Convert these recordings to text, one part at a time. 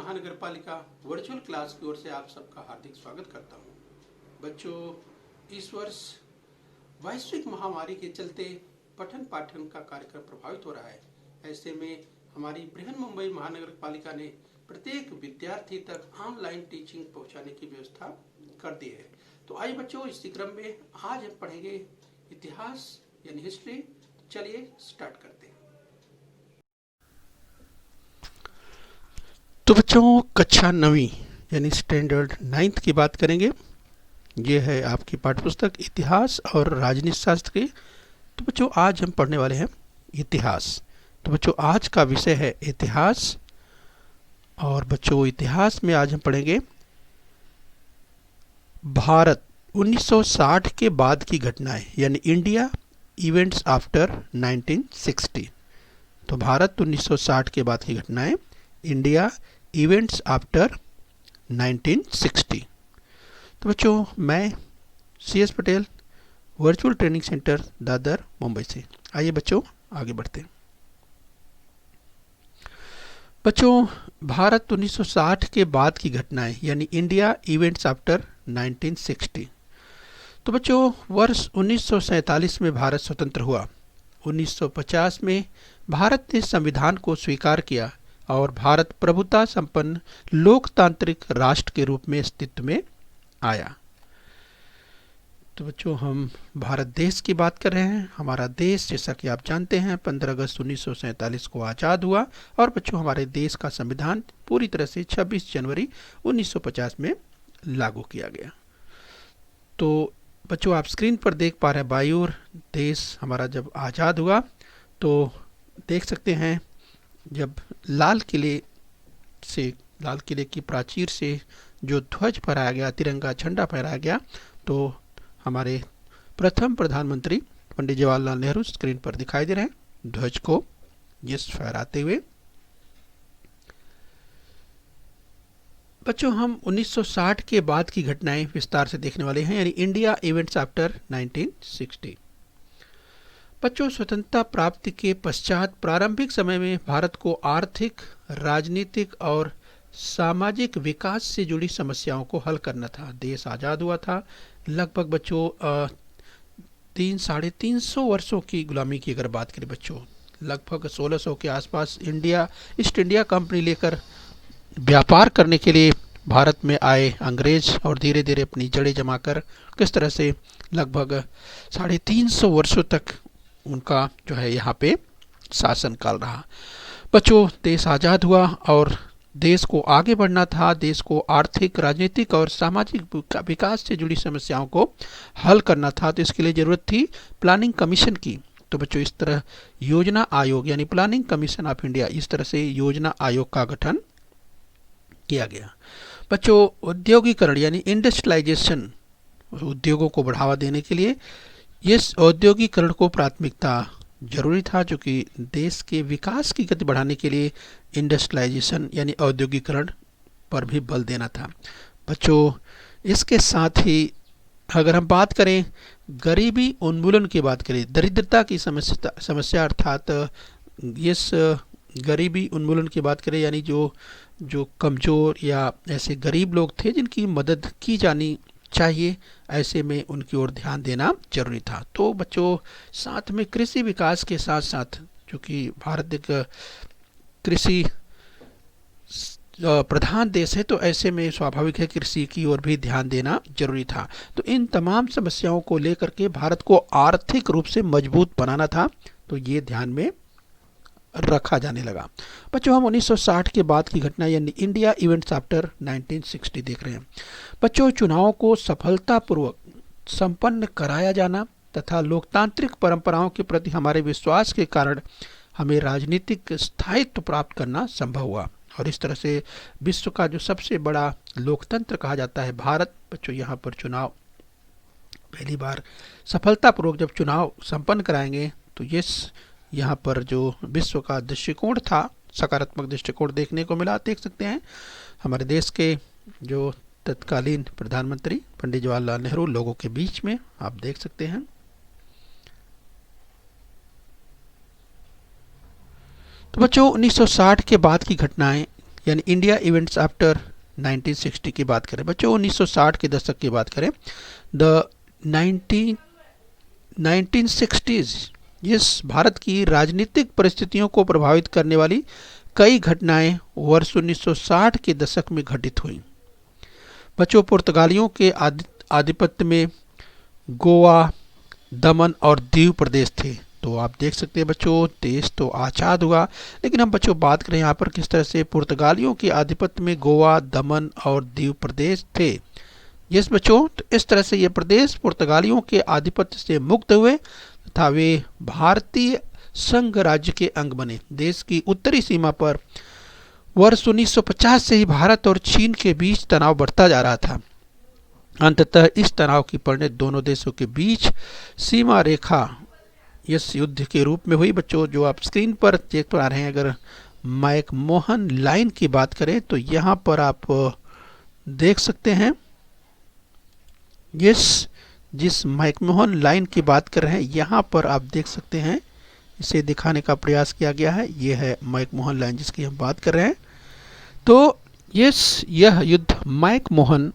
महानगर पालिका virtual class की ओर से आप सबका हार्दिक स्वागत करता हूं। बच्चों, इस वर्ष वैश्विक महामारी के चलते पठन पाठन का कार्यक्रम प्रभावित हो रहा है। ऐसे में हमारी बृहन मुंबई महानगर पालिका ने प्रत्येक विद्यार्थी तक ऑनलाइन टीचिंग पहुंचाने की व्यवस्था कर दी है। तो आइए बच्चों, इसी क्रम में आज हम पढ़ेंगे इतिहास यानी हिस्ट्री। चलिए स्टार्ट करते हैं। तो बच्चों, कक्षा 9वीं यानी स्टैंडर्ड 9th की बात करेंगे। ये है आपकी पाठ्यपुस्तक इतिहास और राजनीति शास्त्र की। तो बच्चों, आज हम पढ़ने वाले हैं इतिहास। तो बच्चों, आज का विषय है इतिहास। और बच्चों, इतिहास में आज हम पढ़ेंगे भारत 1960 के बाद की घटनाएं यानी इंडिया इवेंट्स आफ्टर 1960। तो भारत 1960 के बाद की घटनाएं, इंडिया इवेंट्स आफ्टर 1960। तो बच्चों, मैं CS Patel, virtual training centre Dadar Mumbai से। आइए बच्चों, आगे बढ़ते हैं। बच्चों, भारत 1960 के बाद की घटनाएं यानी इंडिया इवेंट्स आफ्टर 1960। तो बच्चों, वर्ष 1947 में भारत स्वतंत्र हुआ। 1950 में भारत ने संविधान को स्वीकार किया और भारत प्रभुता संपन्न लोकतांत्रिक राष्ट्र के रूप में अस्तित्व में आया। तो बच्चों, हम भारत देश की बात कर रहे हैं। हमारा देश, जैसा कि आप जानते हैं, 15 अगस्त 1947 को आज़ाद हुआ और बच्चों, हमारे देश का संविधान पूरी तरह से 26 जनवरी 1950 में लागू किया गया। तो बच्चों, आप स्क्रीन पर देख पा रहे हैं, बाईं ओर देश हमारा जब आज़ाद हुआ तो देख सकते हैं, जब लाल किले की प्राचीर से जो ध्वज फहराया गया, तिरंगा झंडा फहराया गया, तो हमारे प्रथम प्रधानमंत्री पंडित जवाहरलाल नेहरू स्क्रीन पर दिखाई दे रहे हैं ध्वज को फहराते हुए। बच्चों, हम 1960 के बाद की घटनाएं विस्तार से देखने वाले हैं यानी इंडिया इवेंट्स आफ्टर 1960। बच्चों, स्वतंत्रता प्राप्ति के पश्चात प्रारंभिक समय में भारत को आर्थिक, राजनीतिक और सामाजिक विकास से जुड़ी समस्याओं को हल करना था। देश आज़ाद हुआ था। लगभग बच्चों 300-350 वर्षों की गुलामी की अगर बात करें बच्चों, लगभग 1600 के आसपास ईस्ट इंडिया कंपनी लेकर व्यापार करने के लिए भारत में आए अंग्रेज और धीरे धीरे अपनी जड़ें जमाकर किस तरह से लगभग 350 वर्षों तक उनका जो है यहाँ पे शासन काल रहा। बच्चों, देश आज़ाद हुआ और देश को आगे बढ़ना था। देश को आर्थिक, राजनीतिक और सामाजिक विकास से जुड़ी समस्याओं को हल करना था। तो इसके लिए ज़रूरत थी प्लानिंग कमीशन की। तो बच्चों, इस तरह योजना आयोग यानी प्लानिंग कमीशन ऑफ इंडिया, इस तरह से योजना आयोग का गठन किया गया। बच्चों, औद्योगिकरण यानी इंडस्ट्रियलाइजेशन, उद्योगों को बढ़ावा देने के लिए इस औद्योगिकरण को प्राथमिकता जरूरी था, जो कि देश के विकास की गति बढ़ाने के लिए इंडस्ट्रियलाइजेशन यानी औद्योगिकरण पर भी बल देना था। बच्चों, इसके साथ ही अगर हम बात करें गरीबी उन्मूलन की बात करें, दरिद्रता की समस्या अर्थात इस गरीबी उन्मूलन की बात करें यानी जो कमज़ोर या ऐसे गरीब लोग थे जिनकी मदद की जानी चाहिए, ऐसे में उनकी ओर ध्यान देना जरूरी था। तो बच्चों, साथ में कृषि विकास के साथ साथ, चूँकि भारत एक कृषि प्रधान देश है, तो ऐसे में स्वाभाविक है कृषि की ओर भी ध्यान देना जरूरी था। तो इन तमाम समस्याओं को लेकर के भारत को आर्थिक रूप से मजबूत बनाना था, तो ये ध्यान में रखा जाने लगा। बच्चों, हम 1960 के बाद की घटना यानी इंडिया इवेंट्स आफ्टर 1960 देख रहे हैं। बच्चों, चुनावों को सफलतापूर्वक संपन्न कराया जाना तथा लोकतांत्रिक परंपराओं के प्रति हमारे विश्वास के कारण हमें राजनीतिक स्थायित्व प्राप्त करना संभव हुआ और इस तरह से विश्व का जो सबसे बड़ा लोकतंत्र कहा जाता है भारत, बच्चों, यहाँ पर चुनाव पहली बार सफलतापूर्वक जब चुनाव संपन्न कराएंगे तो यहाँ पर जो विश्व का दृष्टिकोण था, सकारात्मक दृष्टिकोण देखने को मिला। देख सकते हैं हमारे देश के जो तत्कालीन प्रधानमंत्री पंडित जवाहरलाल नेहरू लोगों के बीच में आप देख सकते हैं। तो बच्चों, 1960 के बाद की घटनाएं यानी इंडिया इवेंट्स आफ्टर 1960 की बात करें बच्चों, 1960 के दशक की बात करें, द 1960s, इस भारत की राजनीतिक परिस्थितियों को प्रभावित करने वाली कई घटनाएं वर्ष 1960 के दशक में घटित हुई। बच्चों, पुर्तगालियों के आधिपत्य में गोवा, दमन और दीव प्रदेश थे। तो आप देख सकते हैं बच्चों, देश तो आज़ाद हुआ, लेकिन हम बच्चों बात करें यहाँ पर किस तरह से पुर्तगालियों के आधिपत्य में गोवा, दमन और दीव प्रदेश थे। यस बच्चों, तो इस तरह से ये प्रदेश पुर्तगालियों के आधिपत्य से मुक्त हुए तथा वे भारतीय संघ राज्य के अंग बने। देश की उत्तरी सीमा पर वर्ष 1950 से ही भारत और चीन के बीच तनाव बढ़ता जा रहा था। अंततः इस तनाव की परिणति दोनों देशों के बीच सीमा रेखा इस युद्ध के रूप में हुई। बच्चों, जो आप स्क्रीन पर देख पा रहे हैं, अगर मैकमोहन लाइन की बात करें तो यहाँ पर आप देख सकते हैं, जिस मैकमोहन लाइन की बात कर रहे हैं यहाँ पर आप देख सकते हैं, इसे दिखाने का प्रयास किया गया है। ये है मैकमोहन लाइन जिसकी हम बात कर रहे हैं। तो यह युद्ध मैकमोहन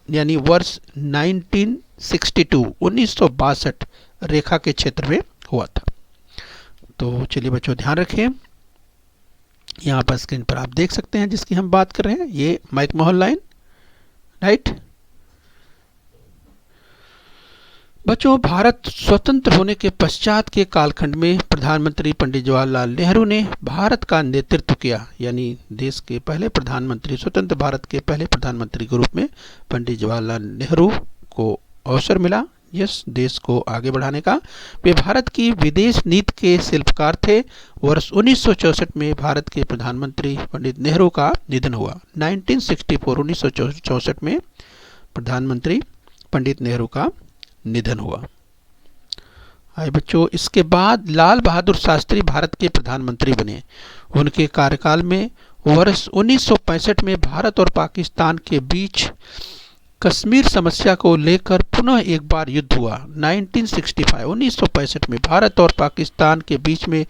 यानी वर्ष 1962 रेखा के क्षेत्र में हुआ था। तो चलिए बच्चों ध्यान रखें, यहाँ पर स्क्रीन पर आप देख सकते हैं जिसकी हम बात कर रहे हैं, ये मैकमोहन लाइन, राइट। बच्चों, भारत स्वतंत्र होने के पश्चात के कालखंड में प्रधानमंत्री पंडित जवाहरलाल नेहरू ने भारत का नेतृत्व किया, यानी देश के पहले प्रधानमंत्री, स्वतंत्र भारत के पहले प्रधानमंत्री के रूप में पंडित जवाहरलाल नेहरू को अवसर मिला देश को आगे बढ़ाने का। वे भारत की विदेश नीति के शिल्पकार थे। वर्ष 1964 में भारत के प्रधानमंत्री पंडित नेहरू का निधन हुआ। 1964 में प्रधानमंत्री पंडित नेहरू का निधन हुआ। आए बच्चों, इसके बाद लाल बहादुर शास्त्री भारत के प्रधानमंत्री बने। उनके कार्यकाल में वर्ष 1965 में भारत और पाकिस्तान के बीच कश्मीर समस्या को लेकर पुनः एक बार युद्ध हुआ। 1965 में भारत और पाकिस्तान के बीच में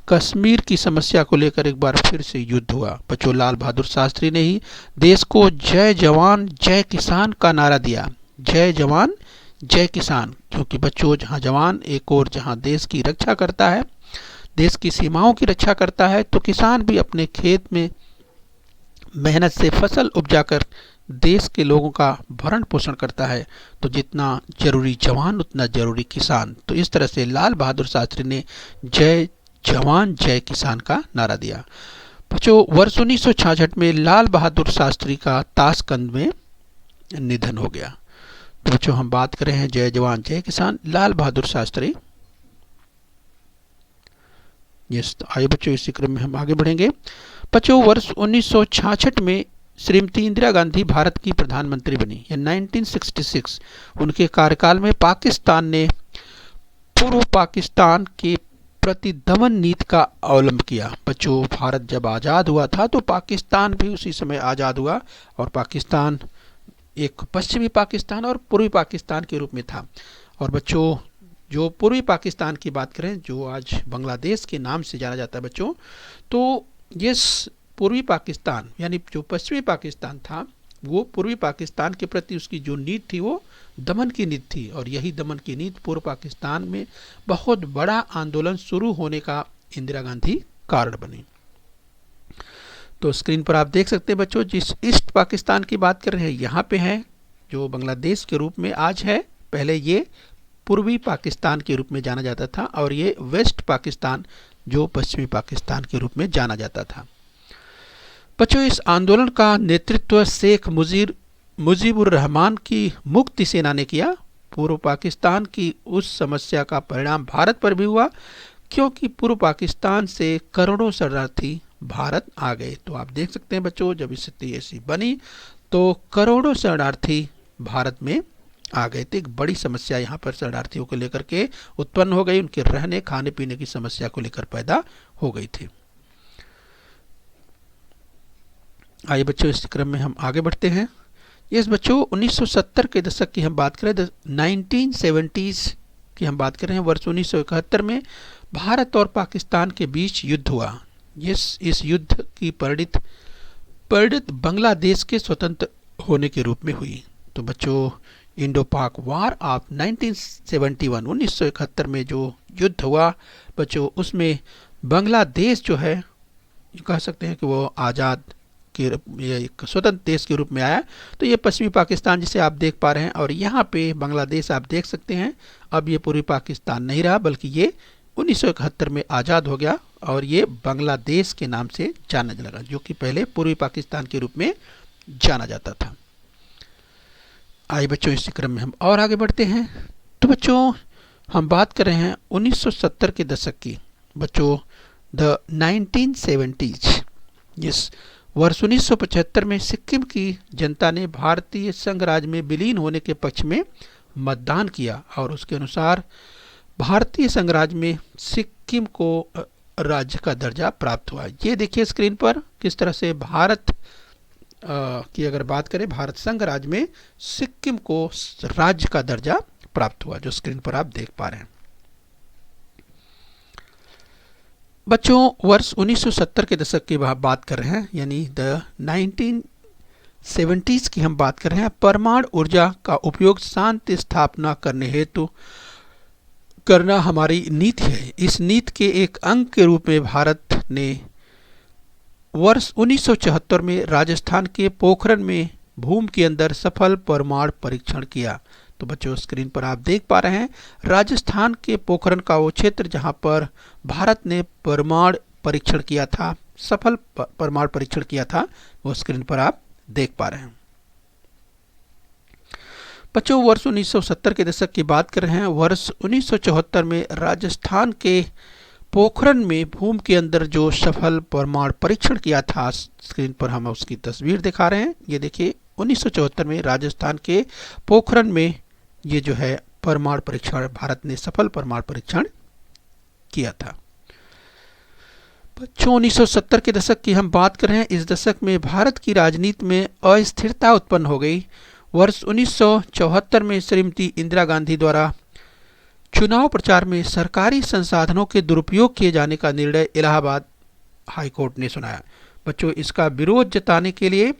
कश्मीर की समस्या को लेकर एक बार फिर से युद्ध हुआ। बच्चों, लाल बहादुर शास्त्री ने ही देश को जय जवान जय किसान का नारा दिया। जय जवान जय किसान, क्योंकि बच्चों जहाँ जवान एक और जहाँ देश की रक्षा करता है, देश की सीमाओं की रक्षा करता है, तो किसान भी अपने खेत में मेहनत से फसल उपजाकर देश के लोगों का भरण पोषण करता है। तो जितना जरूरी जवान उतना जरूरी किसान। तो इस तरह से लाल बहादुर शास्त्री ने जय जवान जय किसान का नारा दिया। बच्चों, वर्ष 1966 में लाल बहादुर शास्त्री का ताशकंद में निधन हो गया। तो बच्चों, हम बात कर रहे हैं जय जवान जय किसान, लाल बहादुर शास्त्री। आइए बच्चों, इसी क्रम में हम आगे बढ़ेंगे। बच्चों, वर्ष 1966 में श्रीमती इंदिरा गांधी भारत की प्रधानमंत्री बनी। 1966 उनके कार्यकाल में पाकिस्तान ने पूर्व पाकिस्तान के प्रति दमन नीति का अवलंब किया। बच्चों, भारत जब आज़ाद हुआ था तो पाकिस्तान भी उसी समय आज़ाद हुआ, और पाकिस्तान एक पश्चिमी पाकिस्तान और पूर्वी पाकिस्तान के रूप में था। और बच्चों, जो पूर्वी पाकिस्तान की बात करें, जो आज बांग्लादेश के नाम से जाना जाता है बच्चों, तो ये पूर्वी पाकिस्तान यानी जो पश्चिमी पाकिस्तान था, वो पूर्वी पाकिस्तान के प्रति उसकी जो नीति थी वो दमन की नीति थी। और यही दमन की नीति पूर्व पाकिस्तान में बहुत बड़ा आंदोलन शुरू होने का इंदिरा गांधी कारण बनी। तो स्क्रीन पर आप देख सकते हैं बच्चों, जिस ईस्ट पाकिस्तान की बात कर रहे हैं यहाँ पे है, जो बांग्लादेश के रूप में आज है। पहले ये पूर्वी पाकिस्तान के रूप में जाना जाता था, और ये वेस्ट पाकिस्तान जो पश्चिमी पाकिस्तान के रूप में जाना जाता था। बच्चों, इस आंदोलन का नेतृत्व शेख मुजीबुर रहमान की मुक्ति सेना ने किया। पूर्व पाकिस्तान की उस समस्या का परिणाम भारत पर भी हुआ, क्योंकि पूर्व पाकिस्तान से करोड़ों शरणार्थी भारत आ गए। तो आप देख सकते हैं बच्चों, जब स्थिति ऐसी बनी तो करोड़ों शरणार्थी भारत में आ गए थे। एक बड़ी समस्या यहाँ पर शरणार्थियों को लेकर के उत्पन्न हो गई, उनके रहने खाने पीने की समस्या को लेकर पैदा हो गई थी। आइए बच्चों, इस क्रम में हम आगे बढ़ते हैं। इस बच्चों, 1970 के दशक की हम बात करें, 1970s की हम बात कर रहे हैं। वर्ष 1971 में भारत और पाकिस्तान के बीच युद्ध हुआ। इस युद्ध की परिणति परिणत बांग्लादेश के स्वतंत्र होने के रूप में हुई। तो बच्चों इंडो पाक वार ऑफ 1971 1971 में जो युद्ध हुआ बच्चों, उसमें बांग्लादेश जो है कह सकते हैं कि वो आज़ाद के एक स्वतंत्र देश के रूप में आया। तो ये पश्चिमी पाकिस्तान जिसे आप देख पा रहे हैं, और यहाँ पे बांग्लादेश आप देख सकते हैं। अब ये पूर्वी पाकिस्तान नहीं रहा, बल्कि ये 1971 में आज़ाद हो गया और ये बांग्लादेश के नाम से जाना लगा, जो कि पहले पूर्वी पाकिस्तान के रूप में जाना जाता था। आइए बच्चों, इसी क्रम में हम और आगे बढ़ते हैं। तो बच्चों हम बात कर रहे हैं 1970 के दशक की। बच्चों द 1970s, इस वर्ष 1975 में सिक्किम की जनता ने भारतीय संघ राज्य में विलीन होने के पक्ष में मतदान किया और उसके अनुसार भारतीय संघ राज्य में सिक्किम को राज्य का दर्जा प्राप्त हुआ। ये देखिए स्क्रीन पर किस तरह से भारत की अगर बात करें, भारत संघ राज्य में सिक्किम को राज्य का दर्जा प्राप्त हुआ, जो स्क्रीन पर आप देख पा रहे हैं। बच्चों वर्ष 1970 के दशक की बात कर रहे हैं, यानी द 1970s की हम बात कर रहे हैं। परमाणु ऊर्जा का उपयोग शांति स्थापना करने हेतु करना हमारी नीति है। इस नीति के एक अंग के रूप में भारत ने वर्ष 1974 में राजस्थान के पोखरण में भूमि के अंदर सफल परमाणु परीक्षण किया। तो बच्चों स्क्रीन पर आप देख पा रहे हैं राजस्थान के पोखरण का वो क्षेत्र जहां पर भारत ने परमाणु परीक्षण किया था, सफल परमाणु परीक्षण किया था, वो स्क्रीन पर आप देख पा रहे हैं। बच्चों वर्ष 1970 के दशक की बात कर रहे हैं। वर्ष 1974 में राजस्थान के पोखरण में भूमि के अंदर जो सफल परमाणु परीक्षण किया था, स्क्रीन पर हम उसकी तस्वीर दिखा रहे हैं। ये देखिए 1974 में राजस्थान के पोखरण में ये जो है परमाणु परीक्षण, भारत ने सफल परमाणु परीक्षण किया था। बच्चों 1970 के दशक की हम बात कर रहे हैं। इस दशक में भारत की राजनीति में अस्थिरता उत्पन्न हो गई। वर्ष 1974 में श्रीमती इंदिरा गांधी द्वारा चुनाव प्रचार में सरकारी संसाधनों के दुरुपयोग किए जाने का निर्णय इलाहाबाद हाईकोर्ट ने सुनाया। बच्चों इसका विरोध जताने के लिए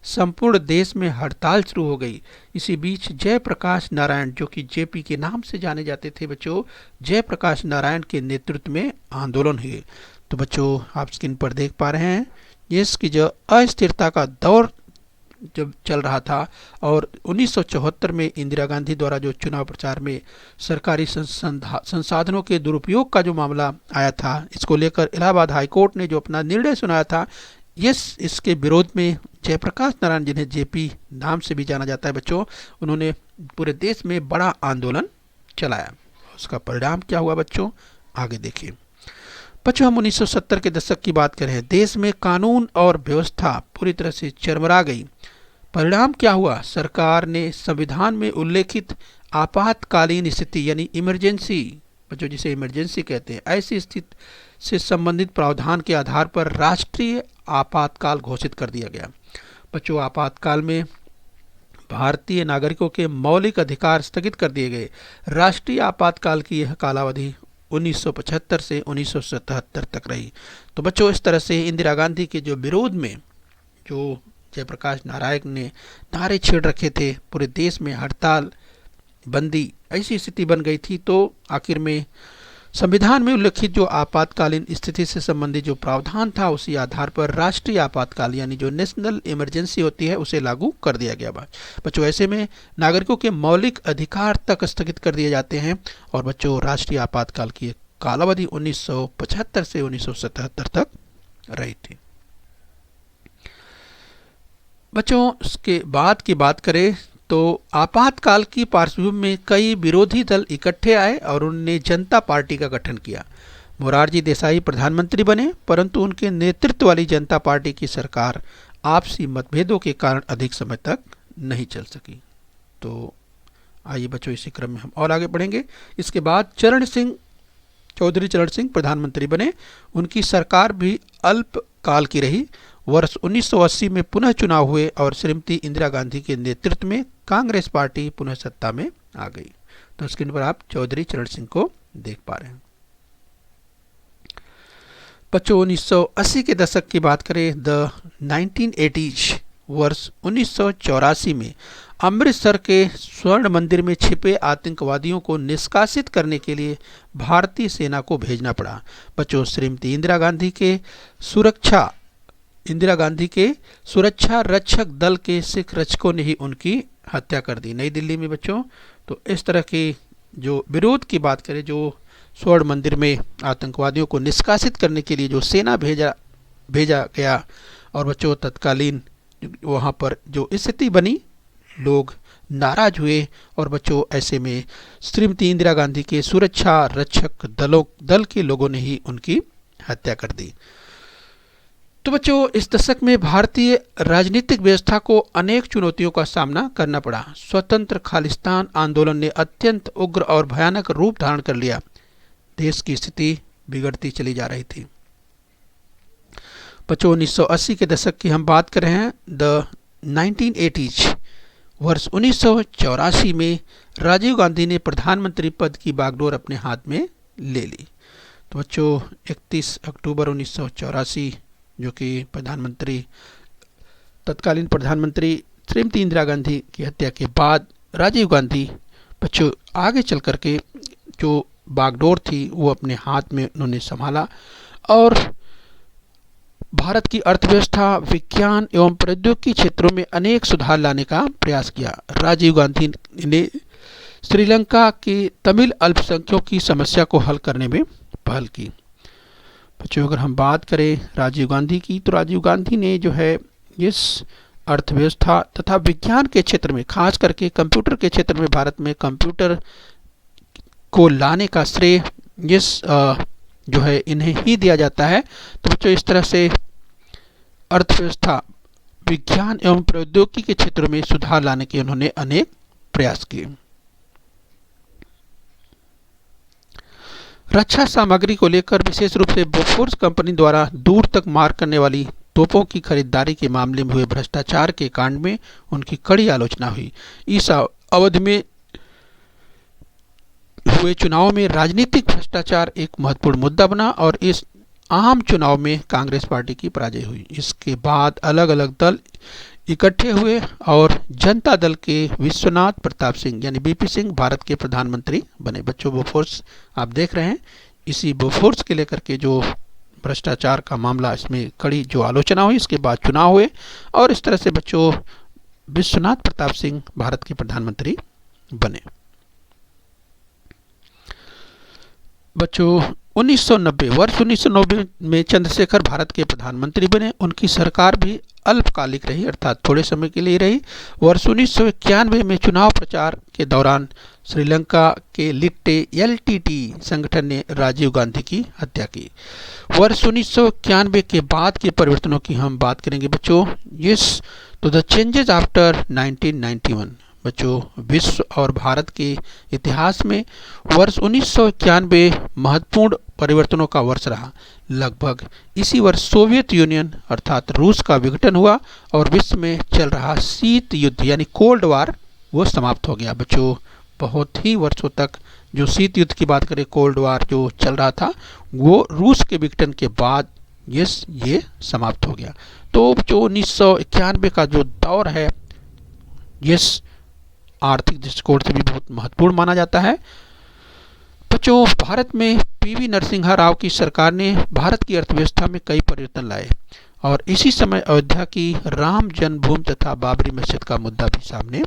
संपूर्ण देश में हड़ताल शुरू हो गई। इसी बीच जयप्रकाश नारायण, जो कि जेपी के नाम से जाने जाते थे बच्चों, जयप्रकाश नारायण के नेतृत्व में आंदोलन हुए। तो बच्चों आप स्क्रीन पर देख पा रहे हैं इसकी जो अस्थिरता का दौर जब चल रहा था, और 1974 में इंदिरा गांधी द्वारा जो चुनाव प्रचार में सरकारी संसाधनों के दुरुपयोग का जो मामला आया था, इसको लेकर इलाहाबाद हाईकोर्ट ने जो अपना निर्णय सुनाया था, इसके विरोध में जयप्रकाश नारायण, जिन्हें जेपी नाम से भी जाना जाता है बच्चों, उन्होंने पूरे देश में बड़ा आंदोलन चलाया। उसका परिणाम क्या हुआ बच्चों, आगे देखिए। बच्चों हम 1970 के दशक की बात कर रहे हैं। देश में कानून और व्यवस्था पूरी तरह से चरमरा गई। परिणाम क्या हुआ, सरकार ने संविधान में उल्लेखित आपातकालीन स्थिति यानी इमरजेंसी, बच्चों जिसे इमरजेंसी कहते हैं, ऐसी स्थिति से संबंधित प्रावधान के आधार पर राष्ट्रीय आपातकाल घोषित कर दिया गया। बच्चों आपातकाल में भारतीय नागरिकों के मौलिक अधिकार स्थगित कर दिए गए। राष्ट्रीय आपातकाल की यह कालावधि 1975 से 1977 तक रही। तो बच्चों इस तरह से इंदिरा गांधी के जो विरोध में जो जयप्रकाश नारायण ने नारे छेड़ रखे थे, पूरे देश में हड़ताल बंदी ऐसी स्थिति बन गई थी। तो आखिर में संविधान में उल्लिखित जो आपातकालीन स्थिति से संबंधित जो प्रावधान था, उसी आधार पर राष्ट्रीय आपातकाल यानी जो नेशनल इमरजेंसी होती है उसे लागू कर दिया गया। बच्चों ऐसे में नागरिकों के मौलिक अधिकार तक स्थगित कर दिए जाते हैं। और बच्चों राष्ट्रीय आपातकाल की कालावधि 1975 से 1977 तक रही थी। बच्चों इसके बाद की बात करें तो आपातकाल की पार्श्वभूमि में कई विरोधी दल इकट्ठे आए और उन्होंने जनता पार्टी का गठन किया। मोरारजी देसाई प्रधानमंत्री बने, परंतु उनके नेतृत्व वाली जनता पार्टी की सरकार आपसी मतभेदों के कारण अधिक समय तक नहीं चल सकी। तो आइए बच्चों इसी क्रम में हम और आगे बढ़ेंगे। इसके बाद चौधरी चरण सिंह प्रधानमंत्री बने। उनकी सरकार भी अल्पकाल की रही। वर्ष 1980 में पुनः चुनाव हुए और श्रीमती इंदिरा गांधी के नेतृत्व में कांग्रेस पार्टी पुनः सत्ता में आ गई। तो स्क्रीन पर आप चौधरी चरण सिंह को देख पा रहे हैं। बच्चों 1980 के दशक की बात करें, द 1980s, वर्ष 1984 में अमृतसर के स्वर्ण मंदिर में छिपे आतंकवादियों को निष्कासित करने के लिए भारतीय सेना को भेजना पड़ा। बच्चों श्रीमती इंदिरा गांधी के सुरक्षा रक्षक दल के सिख रक्षकों ने ही उनकी हत्या कर दी, नई दिल्ली में। बच्चों तो इस तरह की जो विरोध की बात करें, जो स्वर्ण मंदिर में आतंकवादियों को निष्कासित करने के लिए जो सेना भेजा गया, और बच्चों तत्कालीन वहाँ पर जो स्थिति बनी, लोग नाराज हुए, और बच्चों ऐसे में श्रीमती इंदिरा गांधी के सुरक्षा रक्षक दल के लोगों ने ही उनकी हत्या कर दी। तो बच्चों इस दशक में भारतीय राजनीतिक व्यवस्था को अनेक चुनौतियों का सामना करना पड़ा। स्वतंत्र खालिस्तान आंदोलन ने अत्यंत उग्र और भयानक रूप धारण कर लिया। देश की स्थिति बिगड़ती चली जा रही थी। बच्चों 1980 के दशक की हम बात कर रहे हैं, द 1980s, वर्ष 1984 में राजीव गांधी ने प्रधानमंत्री पद की बागडोर अपने हाथ में ले ली। तो बच्चों 31 अक्टूबर 1984, जो कि तत्कालीन प्रधानमंत्री श्रीमती इंदिरा गांधी की हत्या के बाद राजीव गांधी बच्चों आगे चल करके जो बागडोर थी वो अपने हाथ में उन्होंने संभाला, और भारत की अर्थव्यवस्था, विज्ञान एवं प्रौद्योगिकी क्षेत्रों में अनेक सुधार लाने का प्रयास किया। राजीव गांधी ने श्रीलंका की तमिल अल्पसंख्यकों की समस्या को हल करने में पहल की। बच्चों अगर हम बात करें राजीव गांधी की, तो राजीव गांधी ने जो है इस अर्थव्यवस्था तथा विज्ञान के क्षेत्र में, खास करके कंप्यूटर के क्षेत्र में, भारत में कंप्यूटर को लाने का श्रेय जो है इन्हें ही दिया जाता है। तो बच्चों इस तरह से अर्थव्यवस्था, विज्ञान एवं प्रौद्योगिकी के क्षेत्रों में सुधार लाने के उन्होंने अनेक प्रयास किए। रक्षा सामग्री को लेकर विशेष रूप से बोफोर्स कंपनी द्वारा दूर तक मार करने वाली तोपों की खरीदारी के मामले में हुए भ्रष्टाचार के कांड में उनकी कड़ी आलोचना हुई। इस अवधि में हुए चुनाव में राजनीतिक भ्रष्टाचार एक महत्वपूर्ण मुद्दा बना, और इस आम चुनाव में कांग्रेस पार्टी की पराजय हुई। इसके बाद अलग अलग दल इकट्ठे हुए और जनता दल के विश्वनाथ प्रताप सिंह यानी बीपी सिंह भारत के प्रधानमंत्री बने। बच्चों बोफोर्स आप देख रहे हैं, इसी बोफोर्स के लेकर के जो भ्रष्टाचार का मामला, इसमें कड़ी जो आलोचना हुई, इसके बाद चुनाव हुए, और इस तरह से बच्चों विश्वनाथ प्रताप सिंह भारत के प्रधानमंत्री बने। बच्चों 1990, वर्ष 1990 में चंद्रशेखर भारत के प्रधानमंत्री बने। उनकी सरकार भी अल्पकालिक रही, अर्थात थोड़े समय के लिए रही। वर्ष 1991 में चुनाव प्रचार के दौरान श्रीलंका के लिट्टे एलटीटी संगठन ने राजीव गांधी की हत्या की। वर्ष 1991 के बाद के परिवर्तनों की हम बात करेंगे बच्चों। तो द चेंजेस आफ्टर 1991। बच्चों विश्व और भारत के इतिहास में वर्ष 1991 महत्वपूर्ण परिवर्तनों का वर्ष रहा। लगभग इसी वर्ष सोवियत यूनियन अर्थात रूस का विघटन हुआ, और विश्व में चल रहा शीत युद्ध यानी कोल्ड वार वो समाप्त हो गया। बच्चों बहुत ही वर्षों तक जो शीत युद्ध की बात करें, कोल्ड वार जो चल रहा था, वो रूस के विघटन के बाद ये समाप्त हो गया। तो जो 1991 का जो दौर है, ये आर्थिक दृष्टिकोण से भी बहुत महत्वपूर्ण माना जाता है। बच्चों भारत में पीवी नरसिम्हा राव की सरकार ने भारत की अर्थव्यवस्था में कई परिवर्तन लाए, और इसी समय अयोध्या की राम जन्मभूमि तथा बाबरी मस्जिद का मुद्दा भी सामने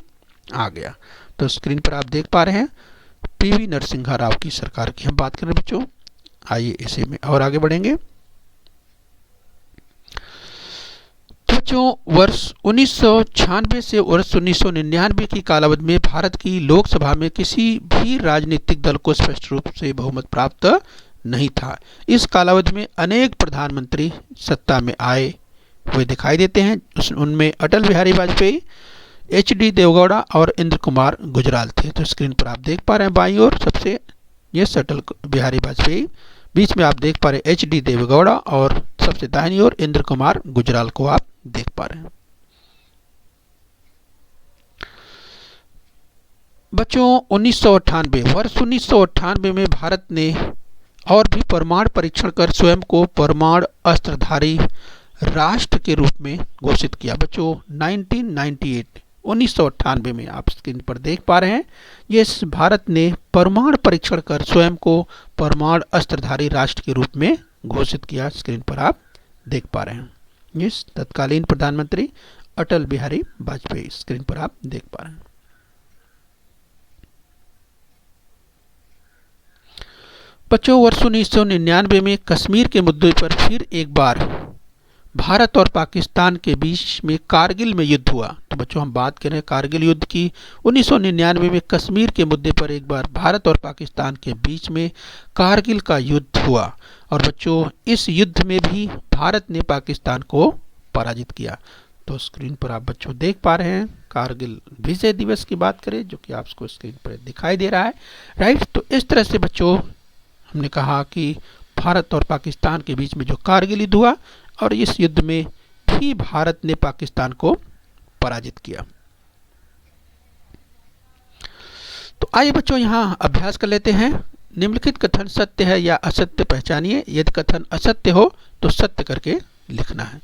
आ गया। तो स्क्रीन पर आप देख पा रहे हैं पीवी नरसिम्हा राव की सरकार की हम बात करें बच्चों। आइए इसे में और आगे बढ़ेंगे। बच्चों वर्ष 1996 से वर्ष 1999 की कालावधि में भारत की लोकसभा में किसी भी राजनीतिक दल को स्पष्ट रूप से बहुमत प्राप्त नहीं था। इस कालावधि में अनेक प्रधानमंत्री सत्ता में आए हुए दिखाई देते हैं। उनमें अटल बिहारी वाजपेयी, एच.डी. देवेगौड़ा और इंद्र कुमार गुजराल थे। तो स्क्रीन पर आप देख पा रहे हैं बाईं ओर सबसे ये अटल बिहारी वाजपेयी, बीच में आप देख पा रहे हैं एच.डी. देवेगौड़ा, और सबसे दाहिनी ओर इंद्र कुमार गुजराल को आप देख पा रहे हैं। बच्चों 1998, वर्ष 1998 में भारत ने और भी परमाणु परीक्षण कर स्वयं को परमाणु अस्त्रधारी राष्ट्र के रूप में घोषित किया। बच्चों 1998 में आप स्क्रीन पर देख पा रहे हैं, ये भारत ने परमाणु परीक्षण कर स्वयं को परमाणु अस्त्रधारी राष्ट्र के रूप में घोषित किया। स्क्रीन पर आप देख पा रहे हैं, इस तत्कालीन प्रधानमंत्री अटल बिहारी वाजपेयी, स्क्रीन पर आप देख पा रहे हैं। बच्चों वर्ष 1999 में कश्मीर के मुद्दे पर फिर एक बार भारत और पाकिस्तान के बीच में कारगिल में युद्ध हुआ। तो बच्चों हम बात करें कारगिल युद्ध की। 1999 में कश्मीर के मुद्दे पर एक बार भारत और पाकिस्तान के बीच में कारगिल का युद्ध हुआ और बच्चों इस युद्ध में भी भारत ने पाकिस्तान को पराजित किया। तो स्क्रीन पर आप बच्चों देख पा रहे हैं कारगिल विजय दिवस की बात करें जो कि आपको स्क्रीन पर दिखाई दे रहा है, राइट। तो इस तरह से बच्चों हमने कहा कि भारत और पाकिस्तान के बीच में जो कारगिल युद्ध हुआ और इस युद्ध में भी भारत ने पाकिस्तान को पराजित किया। तो आइए बच्चों यहाँ अभ्यास कर लेते हैं। निम्नलिखित कथन सत्य है या असत्य पहचानिए। यदि कथन असत्य हो तो सत्य करके लिखना है।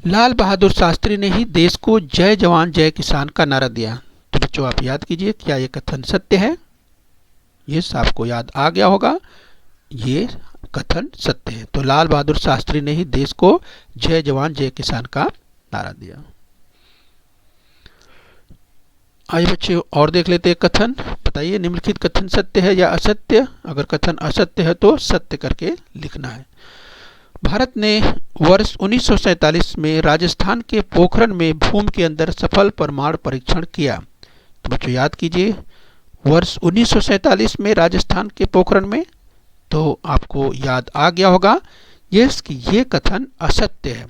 लाल बहादुर शास्त्री ने ही देश को जय जवान जय किसान का नारा दिया। तो बच्चों आप याद कीजिए क्या ये कथन सत्य है? ये आपको याद आ गया होगा, ये कथन सत्य है। तो लाल बहादुर शास्त्री ने ही देश को जय जवान जय किसान का नारा दिया। आइए बच्चे और देख लेते हैं कथन। बताइए निम्नलिखित कथन सत्य है या असत्य? अगर कथन असत्य है तो सत्य करके लिखना है। भारत ने वर्ष 1947 में राजस्थान के पोखरण में भूमि के अंदर सफल परमाणु परीक्षण किया। तो बच्चों याद कीजिए वर्ष 1947 में राजस्थान के पोखरण में, तो आपको याद आ गया होगा ये कथन असत्य है।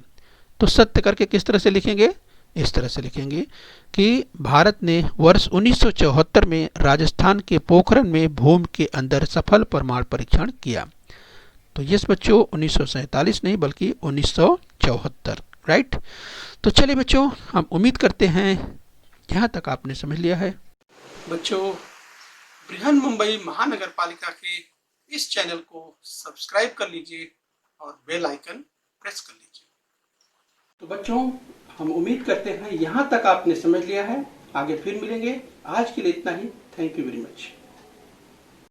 तो सत्य करके किस तरह से लिखेंगे? इस तरह से लिखेंगे कि भारत ने वर्ष 1974 में राजस्थान के पोखरण में भूमि के अंदर सफल परमाणु परीक्षण किया। तो यस बच्चों 1947 नहीं बल्कि 1974, राइट। तो चलिए बच्चों हम उम्मीद करते हैं यहाँ तक आपने समझ लिया है। बच्चों बृहन मुंबई महानगर पालिका के इस चैनल को सब्सक्राइब कर लीजिए और बेल आइकन प्रेस कर लीजिए। तो बच्चों हम उम्मीद करते हैं यहाँ तक आपने समझ लिया है। आगे फिर मिलेंगे। आज के लिए इतना ही। Thank you very much.